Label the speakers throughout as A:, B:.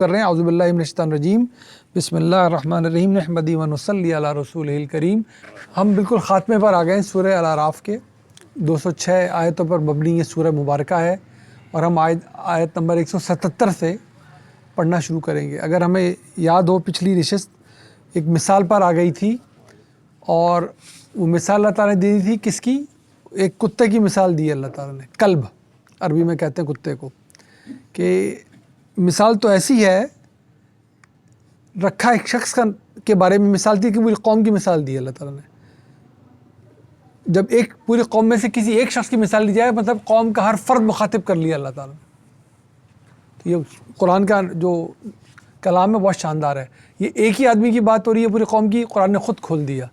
A: کر رہے ہیں اعوذ باللہ من الشیطان الرجیم بسم اللہ الرحمن الرحیم نحمدہ و نصلی علی رسولہ الکریم۔ ہم بالکل خاتمے پر آ گئے ہیں سورہ الاعراف کے 206 آیتوں پر مبنی یہ سورہ مبارکہ ہے، اور ہم آیت نمبر 177 سے پڑھنا شروع کریں گے۔ اگر ہمیں یاد ہو پچھلی نشست ایک مثال پر آ گئی تھی، اور وہ مثال اللہ تعالیٰ نے دی تھی کس کی؟ ایک کتے کی مثال دی اللہ تعالیٰ نے، کلب عربی میں کہتے ہیں کتے کو، کہ مثال تو ایسی ہے، رکھا ایک شخص کے بارے میں مثال دی کہ پوری قوم کی مثال دی اللہ تعالیٰ نے۔ جب ایک پوری قوم میں سے کسی ایک شخص کی مثال دی جائے، مطلب قوم کا ہر فرد مخاطب کر لیا اللہ تعالیٰ نے۔ تو یہ قرآن کا جو کلام ہے بہت شاندار ہے۔ یہ ایک ہی آدمی کی بات ہو رہی ہے پوری قوم کی، قرآن نے خود کھول دیا۔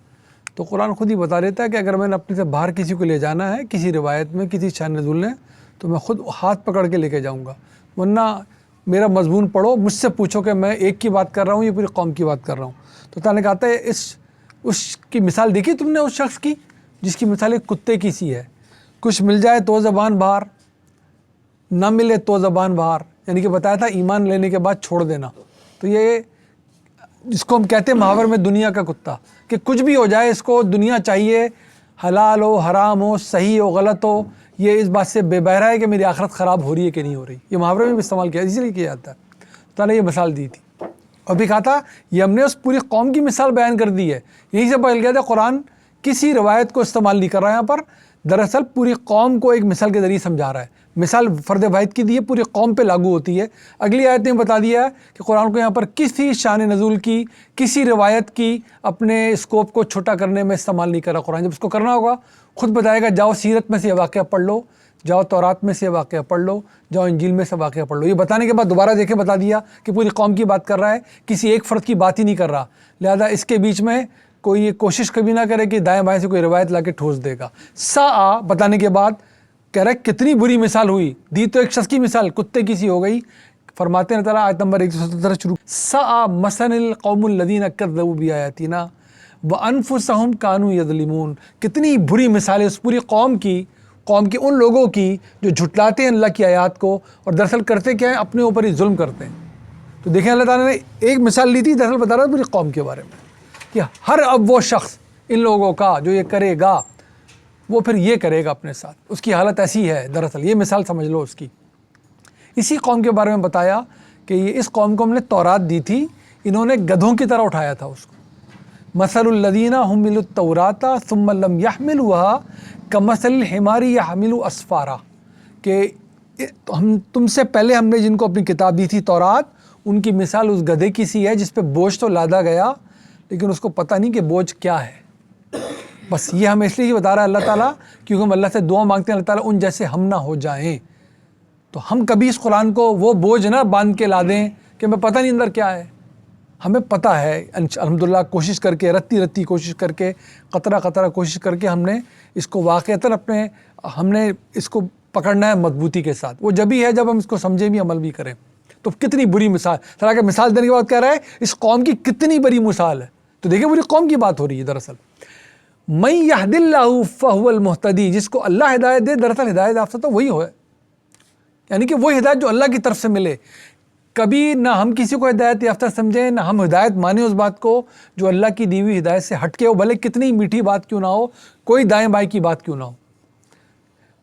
A: تو قرآن خود ہی بتا دیتا ہے کہ اگر میں نے اپنے سے باہر کسی کو لے جانا ہے، کسی روایت میں کسی شان نزول نے، تو میں خود ہاتھ پکڑ کے لے کے جاؤں گا، ورنہ میرا مضمون پڑھو، مجھ سے پوچھو کہ میں ایک کی بات کر رہا ہوں یا پوری قوم کی بات کر رہا ہوں۔ تو تعالیٰ نے کہا ہے اس کی مثال دیکھی تم نے، اس شخص کی جس کی مثال ایک کتے کی سی ہے۔ کچھ مل جائے تو زبان باہر، نہ ملے تو زبان باہر، یعنی کہ بتایا تھا ایمان لینے کے بعد چھوڑ دینا۔ تو یہ جس کو ہم کہتے ہیں محاور میں دنیا کا کتا، کہ کچھ بھی ہو جائے اس کو دنیا چاہیے، حلال ہو حرام ہو صحیح ہو غلط ہو، یہ اس بات سے بے بہرا ہے کہ میری آخرت خراب ہو رہی ہے کہ نہیں ہو رہی۔ یہ محاورے میں بھی استعمال کیا، اسی لیے کیا جاتا ہے۔ تو نے یہ مثال دی تھی، اور بھی کہا تھا یہ ہم نے اس پوری قوم کی مثال بیان کر دی ہے۔ یہی سے پہل گیا تھا قرآن کسی روایت کو استعمال نہیں کر رہا ہے، یہاں پر دراصل پوری قوم کو ایک مثال کے ذریعے سمجھا رہا ہے۔ مثال فرد واحد کی دی ہے، پوری قوم پہ لاگو ہوتی ہے۔ اگلی آیت نے بتا دیا ہے کہ قرآن کو یہاں پر کسی شان نزول کی، کسی روایت کی اپنے اسکوپ کو چھوٹا کرنے میں استعمال نہیں کر رہا قرآن۔ جب اس کو کرنا ہوگا خود بتائے گا، جاؤ سیرت میں سے یہ واقعہ پڑھ لو، جاؤ تورات میں سے واقعہ پڑھ لو، جاؤ انجیل میں سے واقعہ پڑھ لو۔ یہ بتانے کے بعد دوبارہ دیکھیں بتا دیا کہ پوری قوم کی بات کر رہا ہے، کسی ایک فرد کی بات ہی نہیں کر رہا، لہذا اس کے بیچ میں کوئی یہ کوشش کبھی نہ کرے کہ دائیں بائیں سے کوئی روایت لا کے ٹھوس دے گا۔ بتانے کے بعد کہہ رہا ہے کتنی بری مثال ہوئی، دی تو ایک شخص کی مثال کتے کی سی ہو گئی۔ فرماتے ہیں تعالیٰ آیت نمبر 177 شروع، مثل القوم الذین کذبوا بآیاتنا وانفسهم كانوا یظلمون۔ کتنی بری مثال ہے اس پوری قوم کی ان لوگوں کی جو جھٹلاتے ہیں اللہ کی آیات کو، اور دراصل کرتے کیا ہیں، اپنے اوپر ہی ظلم کرتے ہیں۔ تو دیکھیں اللہ تعالیٰ نے ایک مثال لی تھی، دراصل بتا رہا ہے پوری قوم کے بارے میں کہ ہر اب وہ شخص ان لوگوں کا جو یہ کرے گا وہ پھر یہ کرے گا اپنے ساتھ، اس کی حالت ایسی ہے۔ دراصل یہ مثال سمجھ لو اس کی۔ اسی قوم کے بارے میں بتایا کہ یہ اس قوم کو ہم نے تورات دی تھی، انہوں نے گدھوں کی طرح اٹھایا تھا اس کو۔ مثل الذین حملوا التوراۃ ثم لم یحملوها کمثل الحمار یحمل اسفارا، کہ تم سے پہلے ہم نے جن کو اپنی کتاب دی تھی تورات، ان کی مثال اس گدھے کی سی ہے جس پہ بوجھ تو لادا گیا لیکن اس کو پتہ نہیں کہ بوجھ کیا ہے۔ بس یہ ہمیں اس لیے بتا رہا ہے اللہ تعالیٰ کیونکہ ہم اللہ سے دعا مانگتے ہیں اللہ تعالیٰ ان جیسے ہم نہ ہو جائیں۔ تو ہم کبھی اس قرآن کو وہ بوجھ نہ باندھ کے لا دیں کہ ہمیں پتہ نہیں اندر کیا ہے۔ ہمیں پتہ ہے الحمدللہ، کوشش کر کے رتی کوشش کر کے قطرہ قطرہ کوشش کر کے ہم نے اس کو واقعتاً ہم نے اس کو پکڑنا ہے مضبوطی کے ساتھ۔ وہ جبھی ہے جب ہم اس کو سمجھیں بھی عمل بھی کریں۔ تو کتنی بری مثال، طرح کے مثال دینے کے بعد کہہ رہا ہے اس قوم کی کتنی بری مثال ہے۔ تو دیکھیں پوری قوم کی بات ہو رہی ہے دراصل۔ من یہد اللہ فہو المہتدی، جس کو اللہ ہدایت دے، دراصل ہدایت یافتہ تو وہی ہوئے، یعنی کہ وہ ہدایت جو اللہ کی طرف سے ملے۔ کبھی نہ ہم کسی کو ہدایت یافتہ سمجھیں، نہ ہم ہدایت مانیں اس بات کو جو اللہ کی دی ہوئی ہدایت سے ہٹ کے ہو، بھلے کتنی میٹھی بات کیوں نہ ہو، کوئی دائیں بائیں کی بات کیوں نہ ہو۔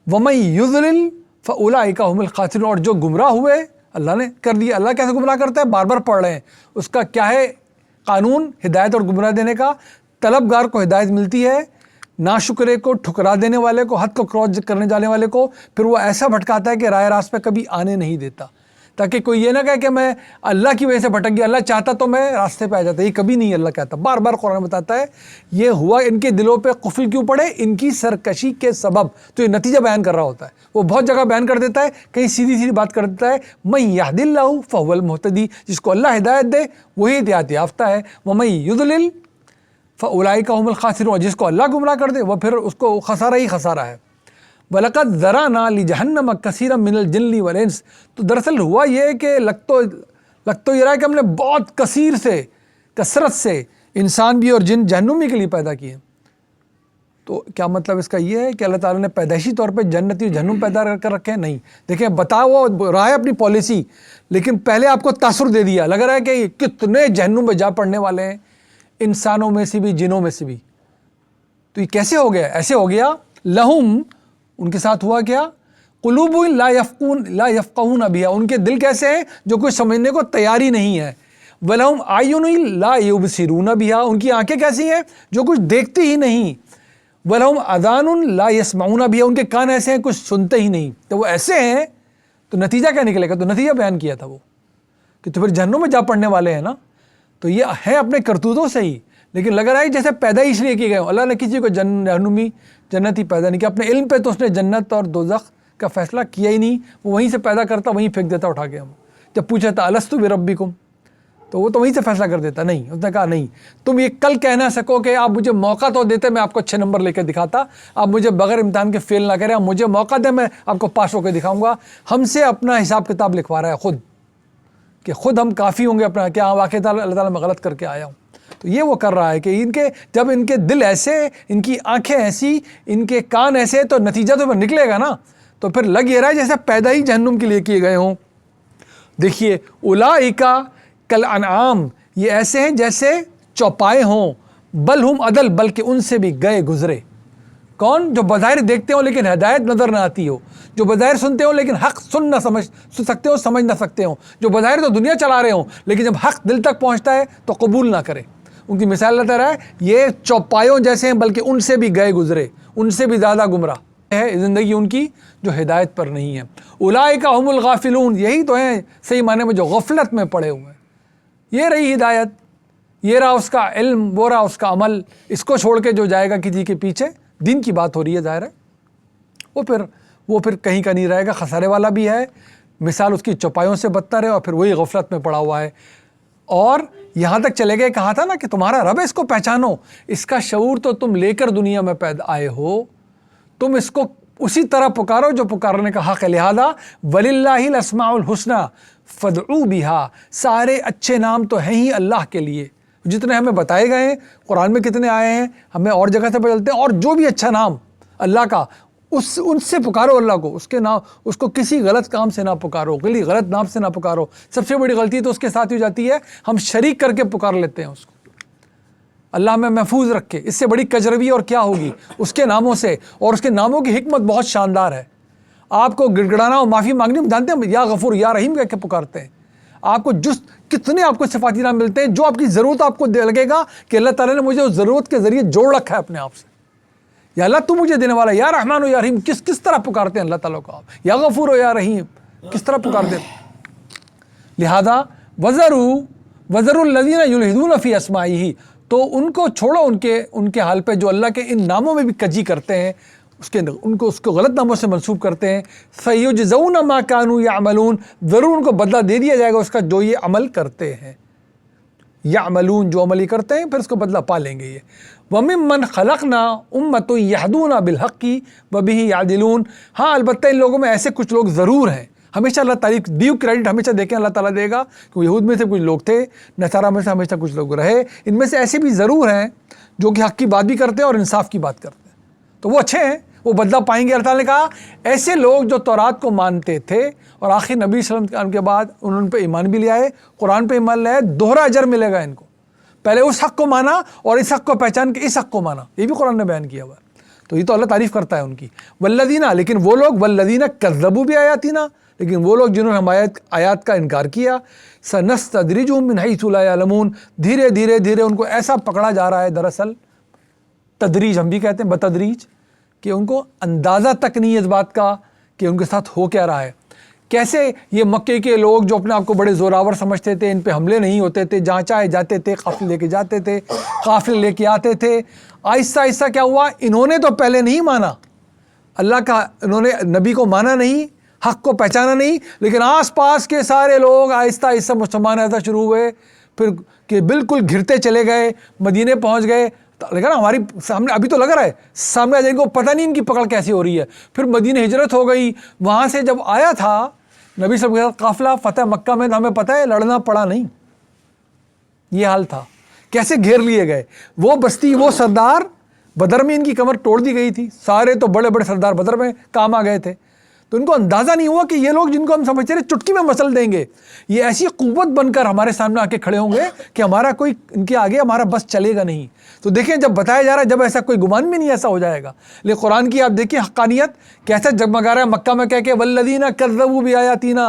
A: وَمَن يُضْلِلْ فَأُولَٰئِكَ هُمُ الْخَاسِرُونَ، اور جو گمراہ ہوئے اللہ نے کر دیا۔ اللہ کیسے گمراہ کرتا ہے؟ بار بار پڑھ رہے ہیں، اس کا کیا ہے قانون ہدایت اور گمراہ دینے کا؟ طلبگار کو ہدایت ملتی ہے، ناشکرے کو، ٹھکرا دینے والے کو، حد کو کراس کرنے جانے والے کو پھر وہ ایسا بھٹکاتا ہے کہ راہ راست پہ کبھی آنے نہیں دیتا، تاکہ کوئی یہ نہ کہے کہ میں اللہ کی وجہ سے بھٹک گیا، اللہ چاہتا تو میں راستے پہ آ جاتا۔ یہ کبھی نہیں اللہ کہتا، بار بار قرآن بتاتا ہے یہ ہوا ان کے دلوں پہ قفل کیوں پڑے، ان کی سرکشی کے سبب۔ تو یہ نتیجہ بیان کر رہا ہوتا ہے، وہ بہت جگہ بیان کر دیتا ہے، کہیں سیدھی بات کر دیتا ہے، من یہد اللہ فہو المہتدی، جس کو اللہ ہدایت دے وہی ہدایت یافتہ ہے، ومن یضلل فاولئک هم الخاسرون، جس کو اللہ گمراہ کر دے وہ پھر اس کو خسارہ ہی خسارہ ہے۔ وَلَقَدْ ذَرَأْنَا لِجَهَنَّمَ كَثِيرًا مِنَ الْجِنِّ وَالْإِنسِ، تو دراصل ہوا یہ کہ لگ تو یہ رہا ہے کہ ہم نے بہت کثرت سے انسان بھی اور جن جہنمی کے لیے پیدا کیے۔ تو کیا مطلب اس کا یہ ہے کہ اللہ تعالیٰ نے پیدائشی طور پہ جنتی اور جہنم پیدا کر رکھے ہیں؟ نہیں. دیکھیں بتاؤ وہ رہا ہے اپنی پالیسی، لیکن پہلے آپ کو تاثر دے دیا، لگ رہا ہے کہ یہ کتنے جہنم میں جا پڑنے والے ہیں، انسانوں میں سے بھی جنوں میں سے بھی. تو یہ کیسے ہو گیا؟ ایسے ہو گیا لہم، ان کے ساتھ ہوا کیا؟ قلوب لا یفقہون بہا، ان کے دل کیسے ہیں جو کچھ سمجھنے کو تیاری نہیں ہے. ولہم اعین لا یبصرون بہا، ان کی آنکھیں کیسی ہیں جو کچھ دیکھتی ہی نہیں. ولہم اذان لا یسمعون بہا، ان کے کان ایسے ہیں کچھ سنتے ہی نہیں. تو وہ ایسے ہیں تو نتیجہ کیا نکلے گا؟ تو نتیجہ بیان کیا تھا وہ کہ تو پھر جہنم میں جا پڑنے والے ہیں نا. تو یہ ہے اپنے کرتوتوں سے ہی، لیکن لگ رہا ہے جیسے پیدا ہی اس لیے کیے گئے ہوں. اللہ نے کسی کو جہنمی جنتی پیدا نہیں کیا، اپنے علم پہ تو اس نے جنت اور دوزخ کا فیصلہ کیا ہی نہیں. وہ وہیں سے پیدا کرتا، وہیں پھینک دیتا اٹھا کے. ہم جب پوچھا تھا الستو بربکم، تو وہ تو وہیں سے فیصلہ کر دیتا. نہیں، اس نے کہا نہیں، تم یہ کل کہہ نہ سکو کہ آپ مجھے موقع تو دیتے میں آپ کو اچھے نمبر لے کے دکھاتا، آپ مجھے بغیر امتحان کے فیل نہ کریں، آپ مجھے موقع دیں میں آپ کو پاس ہو کے دکھاؤں گا. ہم سے اپنا حساب کتاب لکھوا رہا ہے خود، کہ خود ہم کافی ہوں گے اپنا، کیا واقعی اللہ تعالیٰ میں غلط کر کے آیا ہوں. تو یہ وہ کر رہا ہے کہ جب ان کے دل ایسے، ان کی آنکھیں ایسی، ان کے کان ایسے، تو نتیجہ تو نکلے گا نا. تو پھر لگ یہ رہا ہے جیسے پیدا ہی جہنم کے لیے کیے گئے ہوں. دیکھیے اولئک کالانعام، یہ ایسے ہیں جیسے چوپائے ہوں، بل ہم اضل، بلکہ ان سے بھی گئے گزرے. کون؟ جو بظاہر دیکھتے ہوں لیکن ہدایت نظر نہ آتی ہو، جو بظاہر سنتے ہوں لیکن حق سن سکتے ہوں، سمجھ نہ سکتے ہوں، جو بظاہر تو دنیا چلا رہے ہوں لیکن جب حق دل تک پہنچتا ہے تو قبول نہ کرے. ان کی مثال اللہ تعالیٰ ہے یہ چوپایوں جیسے ہیں، بلکہ ان سے بھی گئے گزرے، ان سے بھی زیادہ گمراہ ہے زندگی ان کی جو ہدایت پر نہیں ہے. اولئک هم الغافلون، یہی تو ہیں صحیح معنی میں جو غفلت میں پڑے ہوئے ہیں. یہ رہی ہدایت، یہ رہا اس کا علم، وہ رہا اس کا عمل. اس کو چھوڑ کے جو جائے گا کسی کے پیچھے، دین کی بات ہو رہی ہے ظاہر ہے، وہ پھر کہیں کا نہیں رہے گا، خسارے والا بھی ہے. مثال اس کی چوپایوں سے بدتر ہے، اور پھر وہی غفلت میں پڑا ہوا ہے. اور یہاں تک چلے گئے، کہا تھا نا کہ تمہارا رب ہے، اس کو پہچانو، اس کا شعور تو تم لے کر دنیا میں پیدا آئے ہو، تم اس کو اسی طرح پکارو جو پکارنے کا حق ہے. لہذا وَلِلَّهِ الْأَسْمَاءُ الْحُسْنَى فَادْعُوا بِهَا، سارے اچھے نام تو ہیں ہی اللہ کے لیے، جتنے ہمیں بتائے گئے ہیں قرآن میں کتنے آئے ہیں، ہمیں اور جگہ سے پتہ چلتے ہیں. اور جو بھی اچھا نام اللہ کا، ان سے پکارو اللہ کو، اس کے نام، اس کو کسی غلط کام سے نہ پکارو، غلط نام سے نہ پکارو. سب سے بڑی غلطی تو اس کے ساتھ ہی ہو جاتی ہے، ہم شریک کر کے پکار لیتے ہیں اس کو. اللہ میں محفوظ رکھے، اس سے بڑی کجروی اور کیا ہوگی اس کے ناموں سے. اور اس کے ناموں کی حکمت بہت شاندار ہے. آپ کو گڑگڑانا اور معافی مانگنی، جانتے ہیں یا غفور یا رحیم کہہ کے پکارتے ہیں. آپ کو کتنے آپ کو صفاتی نام ملتے ہیں، جو آپ کی ضرورت آپ کو لگے گا کہ اللہ تعالیٰ نے مجھے اس ضرورت کے ذریعے جوڑ رکھا ہے اپنے آپ سے. یا اللہ تو مجھے دینے والا ہے، یا رحمان ہو یا رحیم، کس طرح پکارتے ہیں اللہ تعالیٰ کو آپ، یا غفور ہو یا رحیم کس طرح پکارتے ہیں. لہذا وَذَرُوا الَّذِينَ يُلْحِدُونَ فِي أَسْمَائِهِ، تو ان کو چھوڑو ان کے حال پہ جو اللہ کے ان ناموں میں بھی کجی کرتے ہیں، اس کو غلط ناموں سے منسوب کرتے ہیں. سَيُجْزَوْنَ مَا كَانُوا يَعْمَلُونَ، ضرور ان کو بدلہ دے دیا جائے گا اس کا جو یہ عمل کرتے ہیں. یعملون، جو عملی کرتے ہیں پھر اس کو بدلہ پا لیں گے. یہ وَمِمَّنْ خَلَقْنَا أُمَّةٌ يَهْدُونَ بِالْحَقِّ وَبِهِ يَعْدِلُونَ، ہاں البتہ ان لوگوں میں ایسے کچھ لوگ ضرور ہیں. ہمیشہ اللہ تعریف ڈیو کریڈٹ ہمیشہ دیکھیں اللہ تعالیٰ دے گا کہ یہود میں سے کچھ لوگ تھے، نصارہ میں سے ہمیشہ کچھ لوگ رہے، ان میں سے ایسے بھی ضرور ہیں جو کہ حق کی بات بھی کرتے ہیں اور انصاف کی بات کرتے ہیں. تو وہ اچھے ہیں، وہ بدلہ پائیں گے. اللہ تعالیٰ نے کہا ایسے لوگ جو تورات کو مانتے تھے اور آخر نبی صلی اللہ علیہ وسلم کے بعد انہوں پہ ایمان بھی لے آئے، قرآن پہ ایمان لے آئے، دوہرا اجر ملے گا ان کو. پہلے اس حق کو مانا اور اس حق کو پہچان کے اس حق کو مانا، یہ بھی قرآن نے بیان کیا ہوا ہے. تو یہ تو اللہ تعریف کرتا ہے ان کی. والذین، لیکن وہ لوگ والذین کذبوا بآیاتنا، لیکن وہ لوگ جنہوں نے ہماری آیات کا انکار کیا، سنستدرجہم من حیث لا یعلمون، دھیرے دھیرے ان کو ایسا پکڑا جا رہا ہے. دراصل تدریج ہم بھی کہتے ہیں، بتدریج، کہ ان کو اندازہ تک نہیں اس بات کا کہ ان کے ساتھ ہو کیا رہا ہے. کیسے یہ مکے کے لوگ جو اپنے آپ کو بڑے زوراور سمجھتے تھے، ان پہ حملے نہیں ہوتے تھے، جہاں چاہے جاتے تھے، قافلے لے کے جاتے تھے، قافلے لے کے آتے تھے. آہستہ آہستہ کیا ہوا، انہوں نے تو پہلے نہیں مانا اللہ کا، انہوں نے نبی کو مانا نہیں، حق کو پہچانا نہیں، لیکن آس پاس کے سارے لوگ آہستہ آہستہ مسلمان ایسا شروع ہوئے، پھر کہ بالکل گھرتے چلے گئے، مدینے پہنچ گئے. لگا نا ہماری سامنے ابھی تو لگ رہا ہے سامنے آ جائے کو پتہ نہیں ان کی پکڑ کیسی ہو رہی ہے. پھر مدینے ہجرت ہو گئی، وہاں سے جب آیا تھا نبی صلی اللہ علیہ وسلم کے ساتھ قافلہ فتح مکہ میں، تو ہمیں پتہ ہے لڑنا پڑا نہیں. یہ حال تھا، کیسے گھیر لیے گئے وہ بستی، وہ سردار بدر میں ان کی کمر توڑ دی گئی تھی، سارے تو بڑے بڑے سردار بدر میں کام آ گئے تھے، تو ان کو اندازہ نہیں ہوا کہ یہ لوگ جن کو ہم سمجھتے رہے چٹکی میں مسل دیں گے، یہ ایسی قوت بن کر ہمارے سامنے آ کے کھڑے ہوں گے کہ ہمارا کوئی ان کے آگے ہمارا بس چلے گا نہیں۔ تو دیکھیں جب بتایا جا رہا ہے، جب ایسا کوئی گمان بھی نہیں ایسا ہو جائے گا، لیکن قرآن کی آپ دیکھیں حقانیت کیسا جگمگا رہا ہے مکہ میں کہہ کے والذین کذبوا بآیاتنا،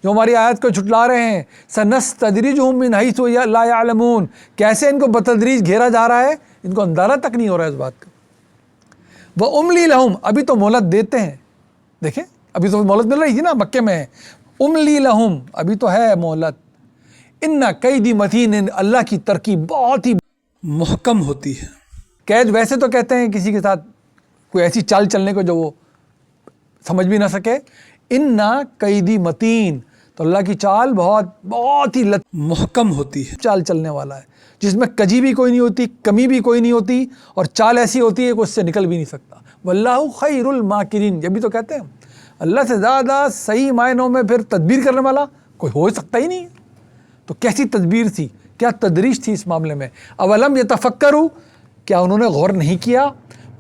A: جو ہماری آیت کو جھٹلا رہے ہیں، سنستدرجہم من حیث لا یعلمون، کیسے ان کو بتدریج گھیرا جا رہا ہے، ان کو اندازہ تک نہیں ہو رہا ہے اس بات کا۔ وَأُمْلِي لَهُمْ، ابھی تو مہلت دیتے ہیں، دیکھیں ابھی تو مہلت مل رہی تھی نا مکے میں، املی لہم، ابھی تو ہے مہلت، ان کیدی متین، اللہ کی ترکیب بہت ہی محکم ہوتی ہے۔ قید ویسے تو کہتے ہیں کسی کے ساتھ کوئی ایسی چال چلنے کو جو وہ سمجھ بھی نہ سکے، ان قیدی متین، تو اللہ کی چال بہت ہی محکم ہوتی ہے، چال چلنے والا ہے جس میں کجی بھی کوئی نہیں ہوتی، کمی بھی کوئی نہیں ہوتی، اور چال ایسی ہوتی ہے کہ اس سے نکل بھی نہیں سکتا۔ واللہ خیر الماکرین، یہ بھی تو کہتے ہیں اللہ سے زیادہ صحیح معنوں میں پھر تدبیر کرنے والا کوئی ہو سکتا ہی نہیں ہے۔ تو کیسی تدبیر تھی، کیا تدریج تھی اس معاملے میں۔ اولم یتفکروا، کیا انہوں نے غور نہیں کیا،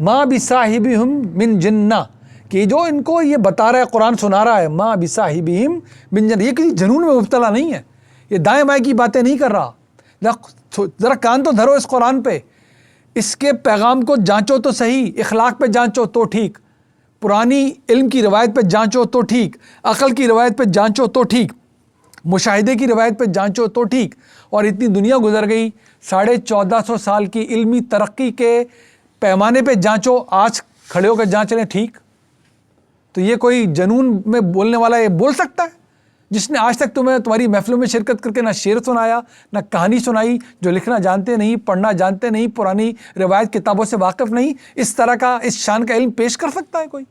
A: ما بصاحبہم من جنہ، کہ جو ان کو یہ بتا رہا ہے، قرآن سنا رہا ہے، ما بصاحبہم من جنہ، یہ کسی جنون میں مبتلا نہیں ہے، یہ دائیں بائیں کی باتیں نہیں کر رہا۔ ذرا کان تو دھرو اس قرآن پہ، اس کے پیغام کو جانچو تو صحیح، اخلاق پہ جانچو تو ٹھیک، پرانی علم کی روایت پہ جانچو تو ٹھیک، عقل کی روایت پہ جانچو تو ٹھیک، مشاہدے کی روایت پہ جانچو تو ٹھیک، اور اتنی دنیا گزر گئی، 1450 سال کی علمی ترقی کے پیمانے پہ جانچو، آج کھڑے ہو کر جانچ لیں ٹھیک۔ تو یہ کوئی جنون میں بولنے والا یہ بول سکتا ہے، جس نے آج تک تمہاری محفلوں میں شرکت کر کے نہ شعر سنایا، نہ کہانی سنائی، جو لکھنا جانتے نہیں، پڑھنا جانتے نہیں، پرانی روایت کتابوں سے واقف نہیں، اس طرح کا اس شان کا علم پیش کر سکتا ہے کوئی؟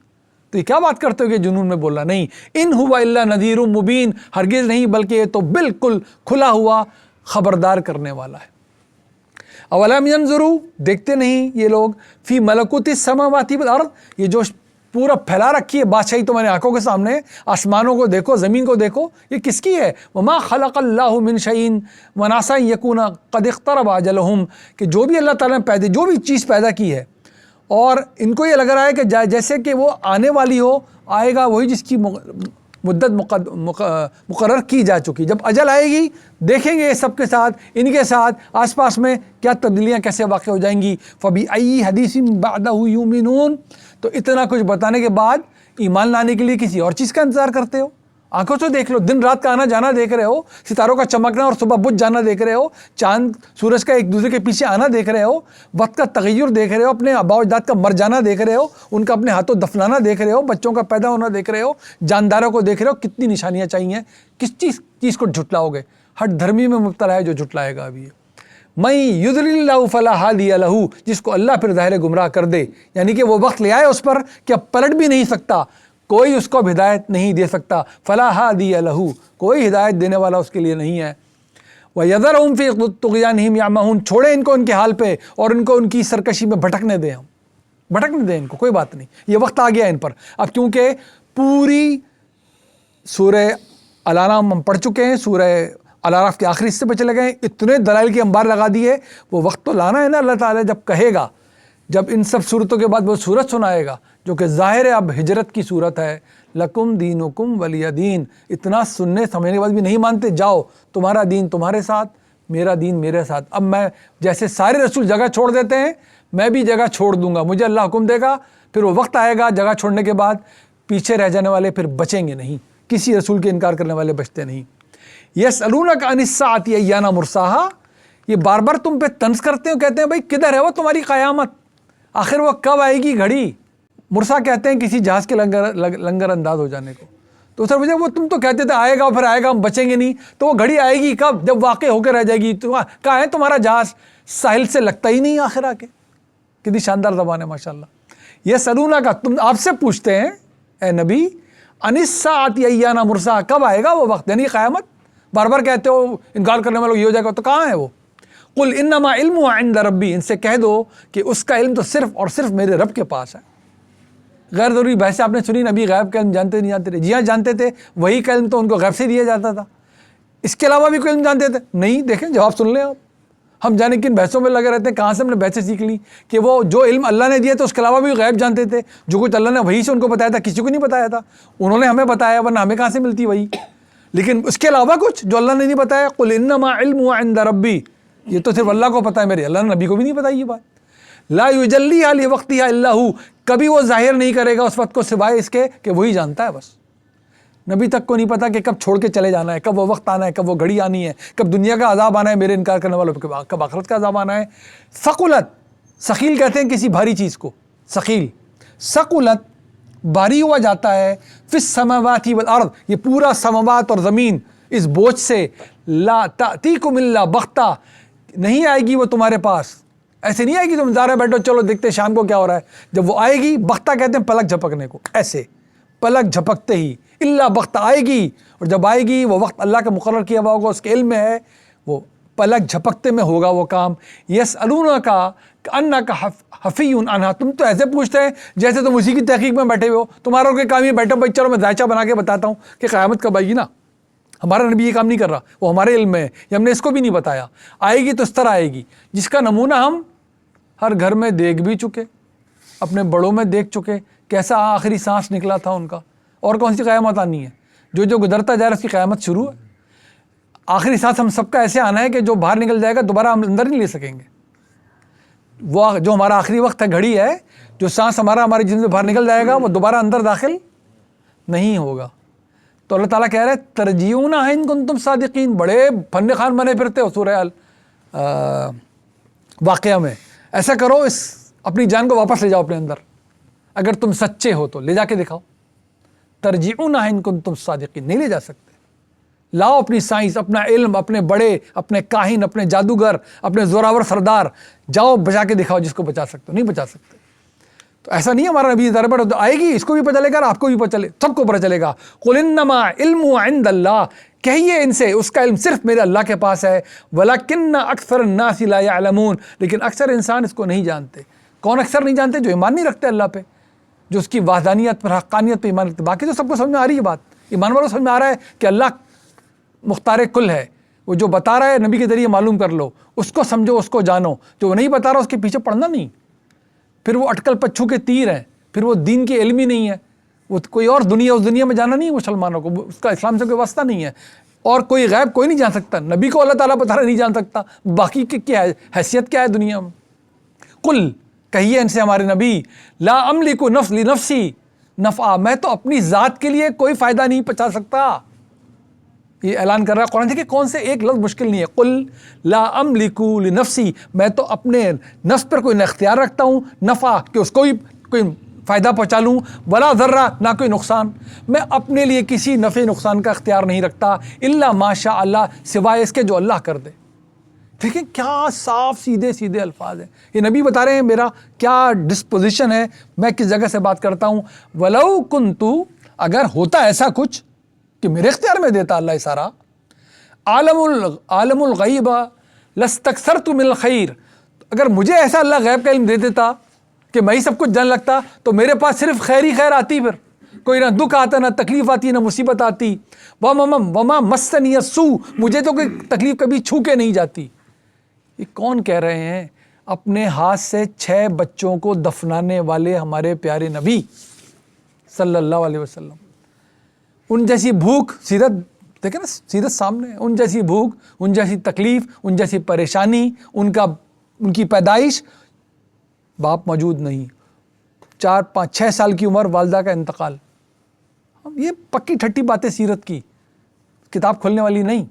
A: تو یہ کیا بات کرتے ہو کہ جنون میں بول رہا؟ نہیں، ان ہوا الا نذیر مبین، ہرگز نہیں، بلکہ یہ تو بالکل کھلا ہوا خبردار کرنے والا ہے۔ اولم ینظروا، دیکھتے نہیں یہ لوگ، فی ملکوت السماوات والارض، یہ جو پورا پھیلا رکھی ہے بادشاہی تمہارے آنکھوں کے سامنے، آسمانوں کو دیکھو، زمین کو دیکھو، یہ کس کی ہے؟ وما خلق اللہ من شیء ونعسى ان یکون قد اقترب اجلہم، کہ جو بھی اللہ تعالیٰ نے پیدا، جو بھی چیز پیدا کی ہے، اور ان کو یہ لگ رہا ہے کہ جیسے کہ وہ آنے والی ہو، آئے گا وہی جس کی مدت مقرر کی جا چکی، جب اجل آئے گی دیکھیں گے سب کے ساتھ، ان کے ساتھ آس پاس میں کیا تبدیلیاں کیسے واقع ہو جائیں گی۔ فَبِأَيِّ حَدِيثٍ بَعْدَهُ يُؤْمِنُونَ، تو اتنا کچھ بتانے کے بعد ایمان لانے کے لیے کسی اور چیز کا انتظار کرتے ہو؟ آنکھوں سے دیکھ لو، دن رات کا آنا جانا دیکھ رہے ہو، ستاروں کا چمکنا اور صبح بجھ جانا دیکھ رہے ہو، چاند سورج کا ایک دوسرے کے پیچھے آنا دیکھ رہے ہو، وقت کا تغیر دیکھ رہے ہو، اپنے آباء و اجداد کا مر جانا دیکھ رہے ہو، ان کا اپنے ہاتھوں دفنانا دیکھ رہے ہو، بچوں کا پیدا ہونا دیکھ رہے ہو، جانداروں کو دیکھ رہے ہو، کتنی نشانیاں چاہیے، کس چیز کو جھٹلاؤ گے؟ ہٹ دھرمی میں مبتلا ہے جو جھٹلائے گا ابھی۔ میں یضلل اللہ فلا ہادی لہ، جس کو اللہ پھر ظاہر گمراہ کر دے، یعنی کہ وہ وقت لے آئے اس پر کہ اب پلٹ بھی نہیں سکتا، کوئی اس کو اب ہدایت نہیں دے سکتا، فلا ہادی لہ، کوئی ہدایت دینے والا اس کے لیے نہیں ہے۔ وَيَذَرُهُمْ فِي طُغْيَانِهِمْ يَعْمَهُونَ، چھوڑیں ان کو ان کے حال پہ اور ان کو ان کی سرکشی میں بھٹکنے دیں، ہم بھٹکنے دیں ان کو، کوئی بات نہیں، یہ وقت آ گیا ان پر اب، کیونکہ پوری سورہ الانعام ہم پڑھ چکے ہیں، سورہ الاعراف کے آخری حصے پہ چلے گئے، اتنے دلائل کے انبار لگا دیے، وہ وقت تو لانا ہے نا اللہ تعالیٰ جب کہے گا، جب ان سب صورتوں کے بعد وہ صورت سنائے گا جو کہ ظاہر ہے اب ہجرت کی صورت ہے، لکم دینکم ولی دین، اتنا سننے سمجھنے کے بعد بھی نہیں مانتے، جاؤ تمہارا دین تمہارے ساتھ، میرا دین میرے ساتھ، اب میں جیسے سارے رسول جگہ چھوڑ دیتے ہیں، میں بھی جگہ چھوڑ دوں گا، مجھے اللہ حکم دے گا، پھر وہ وقت آئے گا جگہ چھوڑنے کے بعد پیچھے رہ جانے والے پھر بچیں گے نہیں، کسی رسول کے انکار کرنے والے بچتے نہیں۔ یسألونک عن الساعۃ ایان مرساہا، یہ بار بار تم پہ طنز کرتے ہو، کہتے ہیں بھائی کدھر ہے وہ تمہاری قیامت، آخر وہ کب آئے گی گھڑی؟ مرسا کہتے ہیں کسی جہاز کے لنگر انداز ہو جانے کو، تو سر مجھے وہ تم تو کہتے تھے آئے گا پھر آئے گا ہم بچیں گے نہیں، تو وہ گھڑی آئے گی کب؟ جب واقع ہو کے رہ جائے گی، تو کہاں ہے تمہارا جہاز؟ ساحل سے لگتا ہی نہیں آخر آ کے۔ کتنی شاندار زبان ہے ماشاءاللہ۔ یہ سلونا کا تم آپ سے پوچھتے ہیں اے نبی، عن الساعۃ ایان مرساہا، کب آئے گا وہ وقت یعنی قیامت؟ بار بار کہتے ہو انکار کرنے والوں یہ ہو جائے گا، تو کہاں ہے وہ؟ قل انما علمہ عند ربی، ان سے کہہ دو کہ اس کا علم تو صرف اور صرف میرے رب کے پاس ہے۔ غیر ضروری بحث آپ نے سنی، نبی غیب کا علم جانتے نہیں جانتے تھے؟ جی ہاں جانتے تھے، وہی کا علم تو ان کو غیب سے دیا جاتا تھا، اس کے علاوہ بھی کوئی علم جانتے تھے؟ نہیں، دیکھیں جواب سن لیں آپ، ہم جانے کن بحثوں میں لگے رہتے ہیں، کہاں سے ہم نے بحثیں سیکھ لی کہ وہ جو علم اللہ نے دیا تھا اس کے علاوہ بھی غیب جانتے تھے، جو کچھ اللہ نے وہی سے ان کو بتایا تھا کسی کو نہیں بتایا تھا، انہوں نے ہمیں بتایا، ورنہ ہمیں کہاں سے ملتی وہی؟ لیکن اس کے علاوہ کچھ جو اللہ نے نہیں بتایا، قل انما علم عند ربی، یہ تو صرف اللہ کو پتہ ہے میرے، اللہ نے نبی کو بھی نہیں بتائی یہ بات۔ لا یجلیھا لوقتھا الا ہو، کبھی وہ ظاہر نہیں کرے گا اس وقت کو سوائے اس کے کہ وہی جانتا ہے بس۔ نبی تک کو نہیں پتا کہ کب چھوڑ کے چلے جانا ہے، کب وہ وقت آنا ہے، کب وہ گھڑی آنی ہے، کب دنیا کا عذاب آنا ہے میرے انکار کرنے والوں پہ، کب آخرت کا عذاب آنا ہے۔ ثقلت، ثقیل کہتے ہیں کسی بھاری چیز کو، ثقیل، ثقلت بھاری ہوا جاتا ہے، فی السماوات والارض، یہ پورا سماوات اور زمین اس بوجھ سے، لا تأتیکم الا بغتہ، نہیں آئے گی وہ تمہارے پاس، ایسے نہیں آئے گی تم زارہ بیٹھو چلو دیکھتے شام کو کیا ہو رہا ہے، جب وہ آئے گی، بغتہ کہتے ہیں پلک جھپکنے کو، ایسے پلک جھپکتے ہی، الا بغتہ آئے گی، اور جب آئے گی وہ وقت اللہ کا مقرر کیا ہوا ہوگا، اس کے علم میں ہے، وہ پلک جھپکتے میں ہوگا وہ کام۔ یسألونک کأنک حفی عنہا، تم تو ایسے پوچھتے ہیں جیسے تم اسی کی تحقیق میں بیٹھے ہوئے ہو، تمہارا کوئی کام یہ بیٹھو بھائی چلو میں ذائچہ بنا کے بتاتا ہوں کہ قیامت کب آئے گی نا، ہمارا نبی یہ کام نہیں کر رہا، وہ ہمارے علم میں ہے، یہ ہم نے اس کو بھی نہیں بتایا، آئے گی تو اس طرح آئے گی جس کا نمونہ ہم ہر گھر میں دیکھ بھی چکے، اپنے بڑوں میں دیکھ چکے، کیسا آخری سانس نکلا تھا ان کا، اور کون سی قیامت آنی ہے؟ جو گزرتا جا رہا ہے اس کی قیامت شروع ہے۔ آخری سانس ہم سب کا ایسے آنا ہے کہ جو باہر نکل جائے گا دوبارہ ہم اندر نہیں لے سکیں گے، وہ جو ہمارا آخری وقت ہے، گھڑی ہے، جو سانس ہمارے جسم سے باہر نکل جائے گا وہ دوبارہ اندر داخل نہیں ہوگا۔ تو اللہ تعالیٰ کہہ رہے ہیں ترجیعونہا ان کنتم صادقین، بڑے فن خوان بنے پھرتے ہو سورہ واقعہ میں، ایسا کرو اس اپنی جان کو واپس لے جاؤ اپنے اندر، اگر تم سچے ہو تو لے جا کے دکھاؤ۔ ترجعونہا ان کنتم صادقین، نہیں لے جا سکتے، لاؤ اپنی سائنس، اپنا علم، اپنے بڑے، اپنے کاہن، اپنے جادوگر، اپنے زوراور سردار، جاؤ بچا کے دکھاؤ جس کو بچا سکتے ہو، نہیں بچا سکتے۔ تو ایسا نہیں ہمارا نبی دربار آئے گی، اس کو بھی پتہ چلے گا، آپ کو بھی پتہ چلے، سب کو پتہ چلے گا۔ قل انما علم عند اللہ، کہیے ان سے اس کا علم صرف میرے اللہ کے پاس ہے، ولکن اکثر الناس لا يعلمون، لیکن اکثر انسان اس کو نہیں جانتے۔ کون اکثر نہیں جانتے؟ جو ایمان نہیں رکھتے اللہ پہ، جو اس کی وحدانیت پر، حقانیت پہ ایمان رکھتے۔ باقی تو سب کو سمجھ میں آ رہی ہے بات، ایمان والوں کو سمجھ میں آ رہا ہے کہ اللہ مختار کل ہے، وہ جو بتا رہا ہے نبی کے ذریعے معلوم کر لو، اس کو سمجھو، اس کو جانو، جو وہ نہیں بتا رہا اس کے پیچھے پڑنا نہیں، پھر وہ اٹکل پچھو کے تیر ہیں، پھر وہ دین کے علم ہی نہیں ہے، وہ کوئی اور دنیا، اس دنیا میں جانا نہیں ہے مسلمانوں کو، اس کا اسلام سے کوئی واسطہ نہیں ہے، اور کوئی غیب کوئی نہیں جان سکتا، نبی کو اللہ تعالیٰ بتا رہا نہیں جان سکتا، باقی کی کیا ہے حیثیت، کیا ہے دنیا میں؟ قل، کہیے ان سے ہمارے نبی، لا املک لنفسی نفعا، میں تو اپنی ذات کے لیے کوئی فائدہ نہیں پہنچا سکتا، یہ اعلان کر رہا ہے قرآن۔ دیکھیں کون سے ایک لفظ مشکل نہیں ہے، قل لا املک لنفسی، میں تو اپنے نفس پر کوئی نہ اختیار رکھتا ہوں نفع کہ اس کو کوئی فائدہ پہنچا لوں، ولا ضرہ، نہ کوئی نقصان، میں اپنے لیے کسی نفع نقصان کا اختیار نہیں رکھتا، الا ما شاء اللہ، سوائے اس کے جو اللہ کر دے۔ دیکھیں کیا صاف سیدھے سیدھے الفاظ ہیں، یہ نبی بتا رہے ہیں میرا کیا ڈسپوزیشن ہے، میں کس جگہ سے بات کرتا ہوں۔ ولو کنتو، اگر ہوتا ایسا کچھ کہ میرے اختیار میں دیتا اللہ سارا، عالم الغیب لاستکثرت من الخیر، اگر مجھے ایسا اللہ غیب کا علم دے دیتا کہ میں ہی سب کچھ جان لگتا تو میرے پاس صرف خیر ہی خیر آتی، پھر کوئی نہ دکھ آتا، نہ تکلیف آتی، نہ مصیبت آتی۔ وما مسنی السوء، مجھے تو کوئی تکلیف کبھی چھو کے نہیں جاتی۔ یہ کون کہہ رہے ہیں؟ اپنے ہاتھ سے 6 بچوں کو دفنانے والے ہمارے پیارے نبی صلی اللہ علیہ وسلم۔ ان جیسی بھوک سیدھا دیکھیں نا، سیدھا سامنے، ان جیسی بھوک، ان جیسی تکلیف، ان جیسی پریشانی، ان کی پیدائش، باپ موجود نہیں، 4 5 6 سال کی عمر، والدہ کا انتقال۔ یہ پکی ٹھٹی باتیں سیرت کی، کتاب کھولنے والی نہیں۔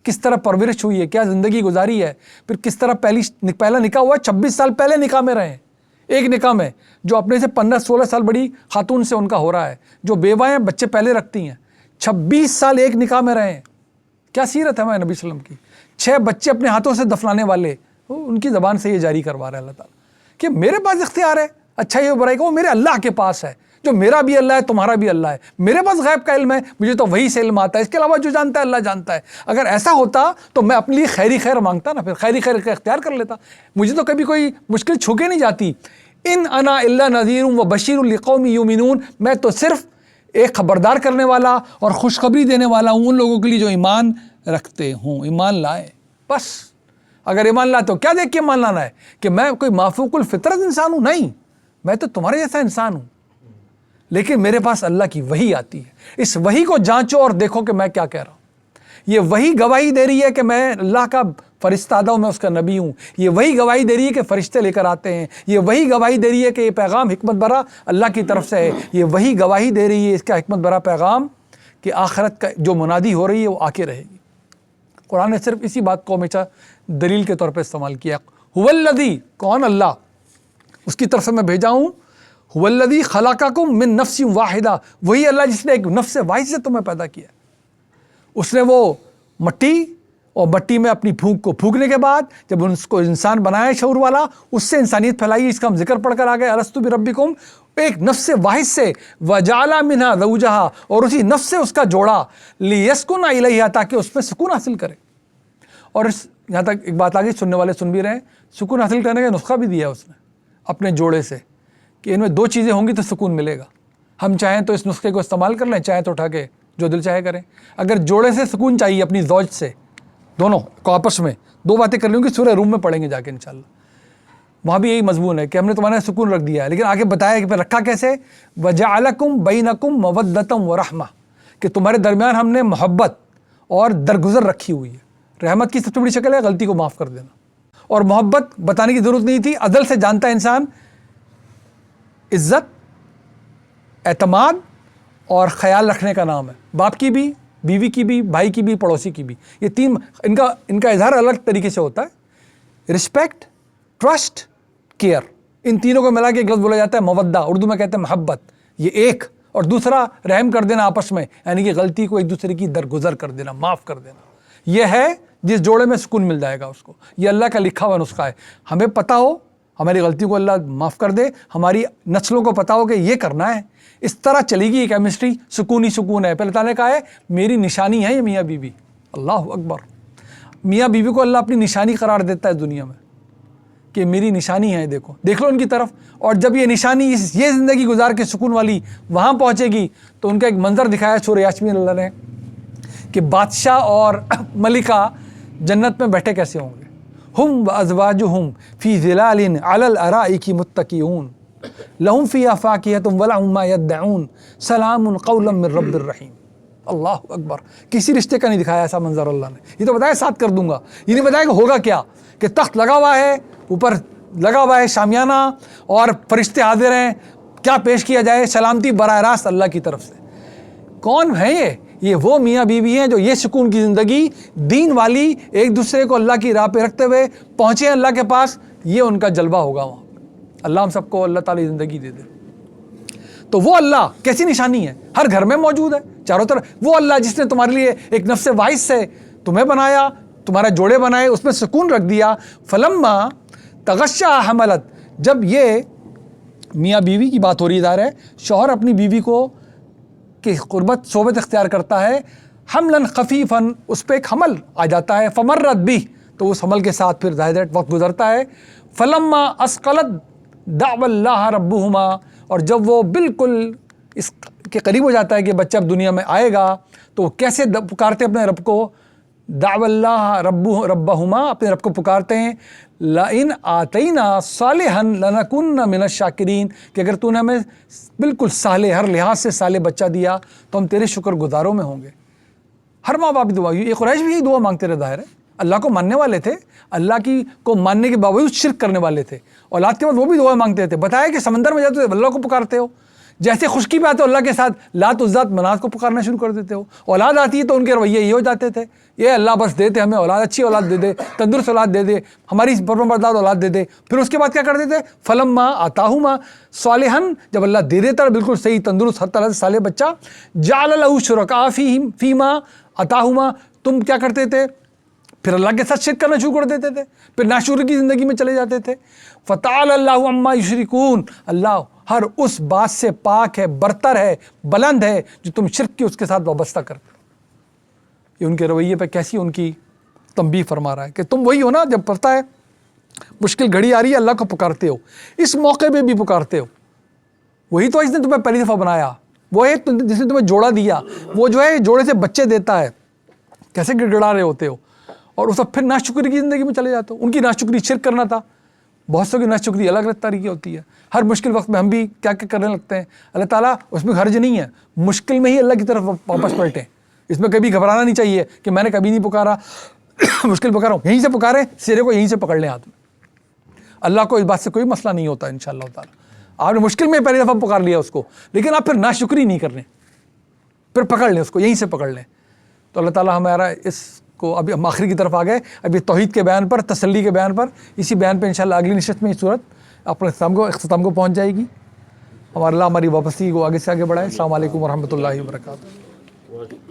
A: کس طرح پرورش ہوئی ہے، کیا زندگی گزاری ہے، پھر کس طرح پہلا نکاح ہوا، 26 سال پہلے نکاح میں رہے ہیں، ایک نکاح میں، جو اپنے سے 15 16 سال بڑی خاتون سے ان کا ہو رہا ہے، جو بیوہ ہیں، بچے پہلے رکھتی ہیں، 26 سال ایک نکاح میں رہے ہیں۔ کیا سیرت ہے ہمارے نبی صلی اللہ علیہ وسلم کی؟ 6 بچے اپنے ہاتھوں سے دفنانے والے، ان کی زبان سے یہ جاری کروا رہا ہے اللہ تعالیٰ کہ میرے پاس اختیار ہے، اچھا یہ برائی کا، وہ میرے اللہ کے پاس ہے، جو میرا بھی اللہ ہے، تمہارا بھی اللہ ہے، میرے پاس غیب کا علم ہے، مجھے تو وہی سے علم آتا ہے، اس کے علاوہ جو جانتا ہے اللہ جانتا ہے۔ اگر ایسا ہوتا تو میں اپنے لیے خیری خیر مانگتا نا، پھر خیری خیر کا اختیار کر لیتا، مجھے تو کبھی کوئی مشکل چھو کے نہیں جاتی۔ ان انا الا نذیر و بشیر لقوم یؤمنون، میں تو صرف ایک خبردار کرنے والا اور خوشخبری دینے والا ہوں ان لوگوں کے لیے جو ایمان رکھتے ہوں، ایمان لائے، بس اگر ایمان لاتے ہو کیا دیکھ کے ایمان لانا ہے کہ میں کوئی مافوق الفطرت انسان ہوں؟ نہیں، میں تو تمہارے جیسا انسان ہوں، لیکن میرے پاس اللہ کی وحی آتی ہے، اس وحی کو جانچو اور دیکھو کہ میں کیا کہہ رہا ہوں۔ یہ وہی گواہی دے رہی ہے کہ میں اللہ کا فرستادہ ہوں، میں اس کا نبی ہوں، یہ وہی گواہی دے رہی ہے کہ فرشتے لے کر آتے ہیں، یہ وہی گواہی دے رہی ہے کہ یہ پیغام حکمت برا اللہ کی طرف سے ہے، یہ وہی گواہی دے رہی ہے اس کا حکمت برا پیغام کہ آخرت کا جو منادی ہو رہی ہے وہ آ کے رہے گی۔ قرآن نے صرف اسی بات کو ہمیشہ دلیل کے طور پہ استعمال کیا۔ هو الذی، کون؟ اللہ، اس کی طرف سے میں بھیجا ہوں۔ هو الذی خلقکم من نفس واحدہ، وہی اللہ جس نے ایک نفس واحد سے تمہیں پیدا کیا۔ اس نے وہ مٹی اور مٹی میں اپنی پھونک کو پھونکنے کے بعد جب اس کو انسان بنایا شعور والا، اس سے انسانیت پھیلائی۔ اس کا ہم ذکر پڑھ کر آ گئے، الستو بربکم، ایک نفس واحد سے، وجعل منہا زوجہا، اور اسی نفس سے اس کا جوڑا، لیسکن الیہا، تاکہ اس میں سکون حاصل کرے۔ اور اس یہاں تک ایک بات آگئی، سننے والے سن بھی رہے ہیں، سکون حاصل کرنے کا نسخہ بھی دیا ہے اس نے اپنے جوڑے سے کہ ان میں دو چیزیں ہوں گی تو سکون ملے گا۔ ہم چاہیں تو اس نسخے کو استعمال کر لیں، چاہیں تو اٹھا کے جو دل چاہے کریں۔ اگر جوڑے سے سکون چاہیے اپنی زوج سے، دونوں کو آپس میں دو باتیں کر لیں گی، سورہ روم میں پڑھیں گے جا کے انشاءاللہ، وہاں بھی یہی مضمون ہے کہ ہم نے تمہارے سکون رکھ دیا ہے، لیکن آگے بتایا کہ پھر رکھا کیسے؟ وَجَعَلَكُمْ بَيْنَكُمْ مَوَدَّةً وَرَحْمَةً، کہ تمہارے درمیان ہم نے محبت اور درگزر رکھی ہوئی ہے۔ رحمت کی سب سے بڑی شکل ہے غلطی کو معاف کر دینا، اور محبت بتانے کی ضرورت نہیں تھی، ازل سے جانتا ہے انسان، عزت، اعتماد اور خیال رکھنے کا نام ہے، باپ کی بھی، بیوی کی بھی، بھائی کی بھی، پڑوسی کی بھی۔ یہ تین ان کا اظہار الگ طریقے سے ہوتا ہے، رسپیکٹ، ٹرسٹ، کیئر، ان تینوں کو ملا کے ایک لفظ بولا جاتا ہے مودہ، اردو میں کہتے ہیں محبت، یہ ایک، اور دوسرا رحم کر دینا آپس میں، یعنی کہ غلطی کو ایک دوسرے کی درگزر کر دینا، معاف کر دینا۔ یہ ہے جس جوڑے میں سکون مل جائے گا اس کو، یہ اللہ کا لکھا ہوا نسخہ ہے۔ ہمیں پتہ ہو ہماری غلطیوں کو اللہ معاف کر دے، ہماری نسلوں کو پتہ ہو کہ یہ کرنا ہے، اس طرح چلے گی یہ کیمسٹری، سکون ہی سکون ہے۔ پہلے تعالیٰ نے کہا ہے میری نشانی ہے یہ میاں بیوی، اللہ اکبر، میاں بیوی کو اللہ اپنی نشانی قرار دیتا ہے دنیا میں کہ میری نشانی ہے، دیکھو دیکھ لو ان کی طرف۔ اور جب یہ نشانی یہ زندگی گزار کے سکون والی وہاں پہنچے گی تو ان کا ایک منظر دکھایا سورہ یاسین اللہ نے کہ بادشاہ اور ملکہ جنت میں بیٹھے کیسے ہوں گے، ہم وازواجہم فی ظلال علی الارائک متکئون لہم فیہا فاکہۃ ولہم ما یدعون سلام قولا من رب الرحیم۔ اللہ اکبر، کسی رشتے کا نہیں دکھایا ایسا منظر اللہ نے۔ یہ تو بتایا ساتھ کر دوں گا، یہ نہیں بتایا کہ ہوگا کیا، کہ تخت لگا ہوا ہے، اوپر لگا ہوا ہے شامیانہ اور فرشتے حاضر ہیں، کیا پیش کیا جائے، سلامتی براہ راست اللہ کی طرف سے۔ کون ہے یہ وہ میاں بیوی ہیں جو یہ سکون کی زندگی دین والی، ایک دوسرے کو اللہ کی راہ پہ رکھتے ہوئے پہنچے ہیں اللہ کے پاس، یہ ان کا جلوہ ہوگا وہاں۔ اللہ ہم سب کو اللہ تعالی زندگی دے دے۔ تو وہ اللہ کیسی نشانی ہے، ہر گھر میں موجود ہے چاروں طرف۔ وہ اللہ جس نے تمہارے لیے ایک نفس واحد سے تمہیں بنایا، تمہارے جوڑے بنائے، اس میں سکون رکھ دیا۔ فلما تغشا حملت، جب یہ میاں بیوی کی بات ہو رہی ہے، شوہر اپنی بیوی کو کہ قربت صحبت اختیار کرتا ہے، حملاً خفیفاً، اس پہ ایک حمل آ جاتا ہے، فمرت بھی، تو اس حمل کے ساتھ پھر ظاہر وقت گزرتا ہے۔ فلما اسقلت دعوا اللہ ربہما، اور جب وہ بالکل اس کے قریب ہو جاتا ہے کہ بچہ اب دنیا میں آئے گا، تو وہ کیسے پکارتے اپنے رب کو، دعوا اللہ ربہما، اپنے رب کو پکارتے ہیں، لئن آتینا صالحا لنکن من الشاکرین، کہ اگر تو نے ہمیں بالکل صالح، ہر لحاظ سے صالح بچہ دیا تو ہم تیرے شکر گزاروں میں ہوں گے۔ ہر ماں باپ دعا، یہ قریش بھی یہی دعا مانگتے رہے، ظاہر ہے اللہ کو ماننے والے تھے، اللہ کی کو ماننے کے باوجود شرک کرنے والے تھے، اولاد کے بعد وہ بھی دعا مانگتے تھے۔ بتایا کہ سمندر میں جاتے ہو اللہ کو پکارتے ہو، جیسے خشکی پہ آتے ہو اللہ کے ساتھ لات عزت منات کو پکارنا شروع کر دیتے ہو، اولاد آتی ہے تو ان کے رویے یہ ہو جاتے تھے، یہ اللہ بس دیتے ہمیں اولاد، اچھی اولاد دے دے، تندرست اولاد دے دے، ہماری فرمانبردار اولاد دے دے۔ پھر اس کے بعد کیا کرتے تھے، فلما آتاہما صالحا، جب اللہ دے دیتا بالکل صحیح تندرست ہر طرح سے صالح بچہ، جعل لہ شرکاء فیما آتاہما، تم کیا کرتے تھے، پھر اللہ کے ساتھ شرک کرنا شروع کر دیتے تھے، پھر ناشکری کی زندگی میں چلے جاتے تھے۔ فتعالی اللہ عما یشرکون، اللہ ہر اس بات سے پاک ہے، برتر ہے، بلند ہے جو تم شرک کی اس کے ساتھ وابستہ کرتے ہو۔ یہ ان کے رویے پہ کیسی ان کی تنبیہ فرما رہا ہے کہ تم وہی ہو نا، جب پتہ ہے مشکل گھڑی آ رہی ہے اللہ کو پکارتے ہو، اس موقع پہ بھی پکارتے ہو، وہی تو جس نے تمہیں پہلی دفعہ بنایا، وہ ہے جس نے تمہیں جوڑا دیا، وہ جو ہے جوڑے سے بچے دیتا ہے، کیسے گڑ گڑا رہے ہوتے ہو، اور وہ سب پھر ناشکری کی زندگی میں چلے جاتے ہو. ان کی ناشکری شرک کرنا تھا. بہت سو کی ناشکری الگ الگ طریقے ہوتی ہے. ہر مشکل وقت میں ہم بھی کیا کیا کرنے لگتے ہیں. اللہ تعالیٰ اس میں حرج نہیں ہے, مشکل میں ہی اللہ کی طرف واپس پلٹیں. اس میں کبھی گھبرانا نہیں چاہیے کہ میں نے کبھی نہیں پکارا, مشکل پکارا ہوں, یہیں سے پکاریں, سرے کو یہیں سے پکڑ لیں ہاتھ میں. اللہ کو اس بات سے کوئی مسئلہ نہیں ہوتا انشاءاللہ تعالیٰ. آپ نے مشکل میں پہلی دفعہ پکار لیا اس کو, لیکن آپ پھر ناشکری نہیں کر لیں, پھر پکڑ لیں اس کو, یہیں سے پکڑ لیں. تو اللہ تعالیٰ ہمارا اس کو, ابھی ہم آخری کی طرف آ گئے. ابھی توحید کے بیان پر, تسلی کے بیان پر, اسی بیان پہ انشاءاللہ اگلی نشست میں یہ صورت اپنے اختتام کو پہنچ جائے گی. ہمارا اللہ ہماری واپسی کو آگے سے آگے بڑھائے. السلام علیکم ورحمۃ اللہ وبرکاتہ.